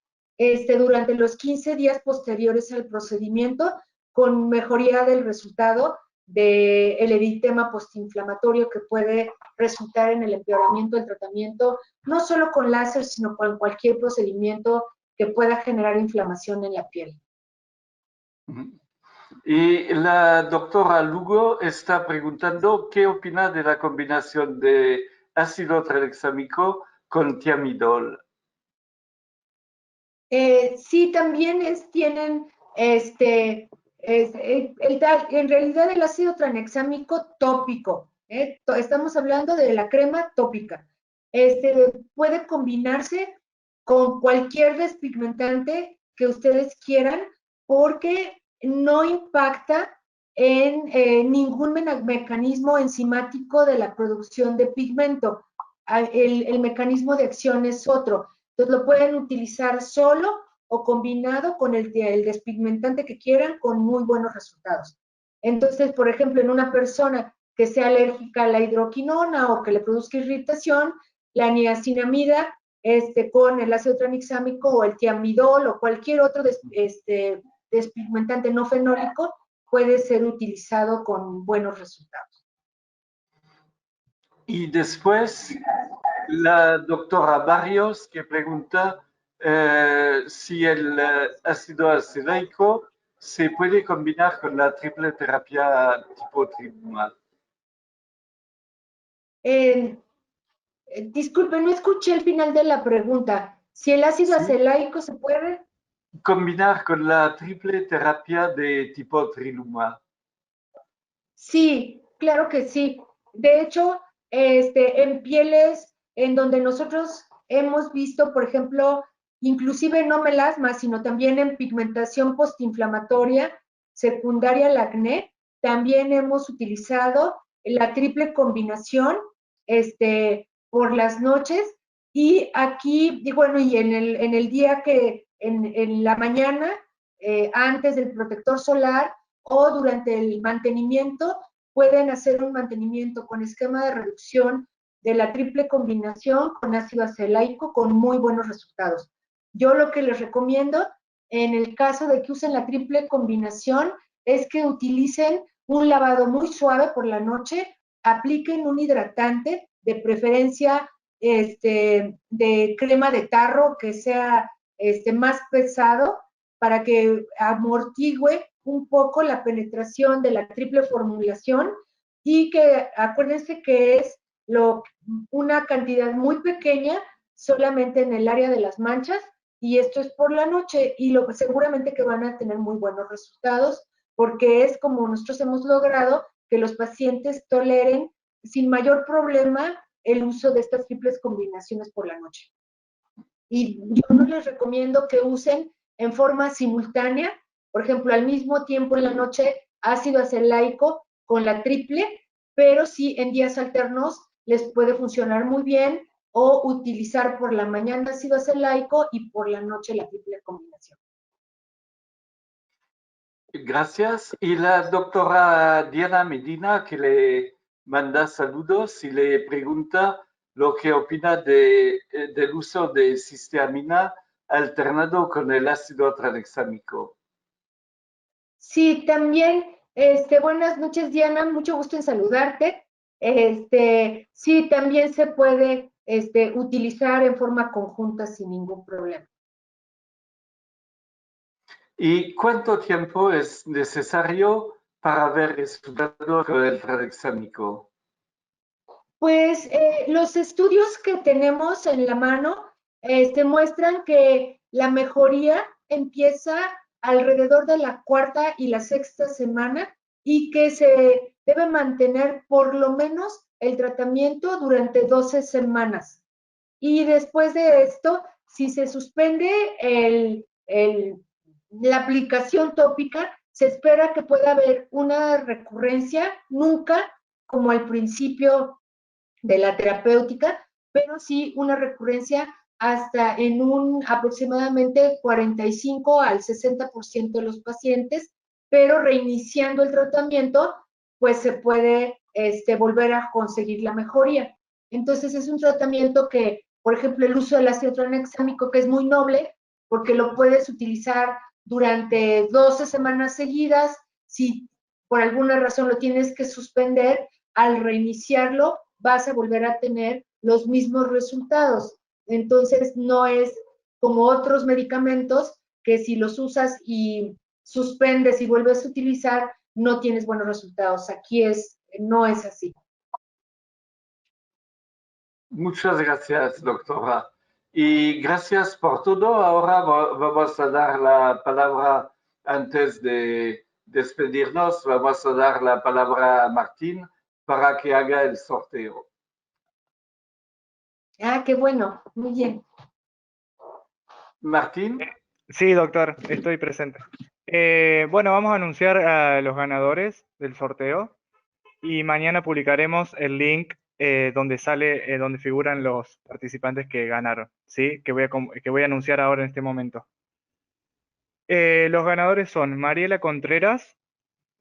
durante los 15 días posteriores al procedimiento, con mejoría del resultado del eritema postinflamatorio que puede resultar en el empeoramiento del tratamiento, no solo con láser, sino con cualquier procedimiento que pueda generar inflamación en la piel. Y la doctora Lugo está preguntando qué opina de la combinación de ácido tranexámico con tiamidol. Sí, también tienen en realidad el ácido tranexámico tópico. Estamos hablando de la crema tópica. Puede combinarse con cualquier despigmentante que ustedes quieran porque no impacta en ningún mecanismo enzimático de la producción de pigmento. El mecanismo de acción es otro. Entonces lo pueden utilizar solo o combinado con el despigmentante que quieran con muy buenos resultados. Entonces, por ejemplo, en una persona que sea alérgica a la hidroquinona o que le produzca irritación, la niacinamida con el ácido tranexámico o el tiamidol o cualquier otro despigmentante no fenólico puede ser utilizado con buenos resultados. Y después, la doctora Barrios que pregunta si el ácido acelaico se puede combinar con la triple terapia tipo Triluma. Disculpe, no escuché el final de la pregunta. Si el ácido Sí. acelaico se puede combinar con la triple terapia de tipo Triluma. Sí, claro que sí. De hecho, en pieles en donde nosotros hemos visto, por ejemplo, inclusive no melasma, sino también en pigmentación postinflamatoria secundaria al acné, también hemos utilizado la triple combinación por las noches y aquí, y bueno, y en el día que, en la mañana, antes del protector solar, o durante el mantenimiento pueden hacer un mantenimiento con esquema de reducción de la triple combinación con ácido acelaico con muy buenos resultados. Yo lo que les recomiendo en el caso de que usen la triple combinación es que utilicen un lavado muy suave por la noche, apliquen un hidratante, de preferencia de crema de tarro que sea más pesado para que amortigue un poco la penetración de la triple formulación y que acuérdense que es una cantidad muy pequeña solamente en el área de las manchas y esto es por la noche y seguramente que van a tener muy buenos resultados porque es como nosotros hemos logrado que los pacientes toleren sin mayor problema el uso de estas triples combinaciones por la noche. Y yo no les recomiendo que usen en forma simultánea, por ejemplo, al mismo tiempo en la noche ácido acelaico con la triple, pero sí en días alternos les puede funcionar muy bien o utilizar por la mañana ácido acelaico y por la noche la triple combinación. Gracias. Y la doctora Diana Medina que le manda saludos y le pregunta lo que opina del uso de cisteamina alternado con el ácido tranexámico. Sí, también, buenas noches, Diana, mucho gusto en saludarte. Sí, también se puede, utilizar en forma conjunta sin ningún problema. ¿Y cuánto tiempo es necesario para ver resultados con el tranexámico? Pues los estudios que tenemos en la mano muestran que la mejoría empieza alrededor de la cuarta y la sexta semana y que se debe mantener por lo menos el tratamiento durante 12 semanas. Y después de esto, si se suspende la aplicación tópica, se espera que pueda haber una recurrencia, nunca como al principio de la terapéutica, pero sí una recurrencia hasta en un aproximadamente 45 al 60% de los pacientes, pero reiniciando el tratamiento, pues se puede volver a conseguir la mejoría. Entonces es un tratamiento que, por ejemplo, el uso del ácido tranexámico, que es muy noble, porque lo puedes utilizar durante 12 semanas seguidas, si por alguna razón lo tienes que suspender, al reiniciarlo vas a volver a tener los mismos resultados. Entonces, no es como otros medicamentos que si los usas y suspendes y vuelves a utilizar, no tienes buenos resultados. Aquí no es así. Muchas gracias, doctora. Y gracias por todo. Ahora vamos a dar la palabra, antes de despedirnos, vamos a dar la palabra a Martín para que haga el sorteo. Ah, qué bueno. Muy bien. Martín. Sí, doctor, estoy presente. Bueno, vamos a anunciar a los ganadores del sorteo y mañana publicaremos el link donde sale, donde figuran los participantes que ganaron, ¿sí? Que voy a anunciar ahora en este momento. Los ganadores son Mariela Contreras,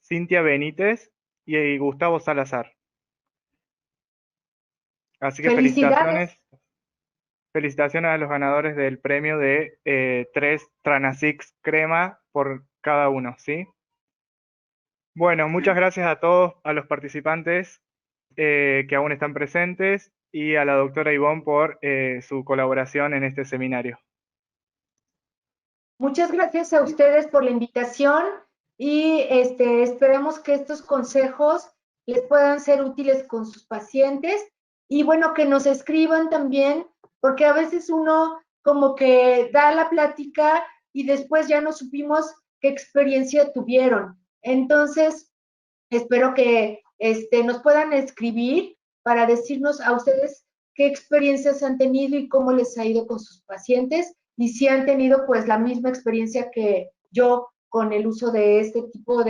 Cintia Benítez y Gustavo Salazar. Así que Felicidades. felicitaciones a los ganadores del premio de 3 Tranasix Crema por cada uno, ¿sí? Bueno, muchas gracias a todos, a los participantes que aún están presentes y a la doctora Ivonne por su colaboración en este seminario. Muchas gracias a ustedes por la invitación y esperemos que estos consejos les puedan ser útiles con sus pacientes y bueno, que nos escriban también, porque a veces uno como que da la plática y después ya no supimos qué experiencia tuvieron. Entonces, espero que nos puedan escribir para decirnos a ustedes qué experiencias han tenido y cómo les ha ido con sus pacientes y si han tenido pues la misma experiencia que yo con el uso de este tipo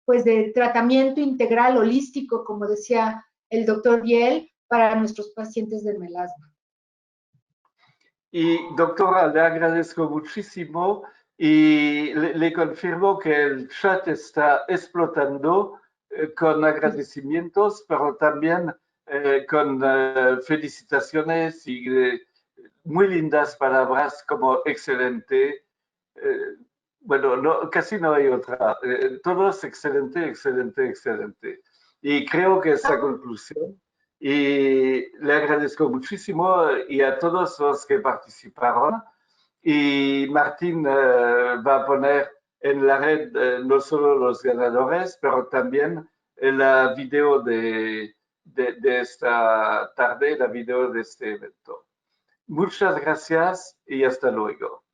pues, de tratamiento integral holístico, como decía el doctor Biel, para nuestros pacientes de melasma. Y doctora, le agradezco muchísimo y le confirmo que el chat está explotando con agradecimientos, pero también con felicitaciones y muy lindas palabras como excelente. Bueno, no, casi no hay otra. Todo es excelente, excelente, excelente. Y creo que esa conclusión, y le agradezco muchísimo y a todos los que participaron. Y Martín va a poner en la red no solo los ganadores, pero también la video de esta tarde, la video de este evento. Muchas gracias y hasta luego.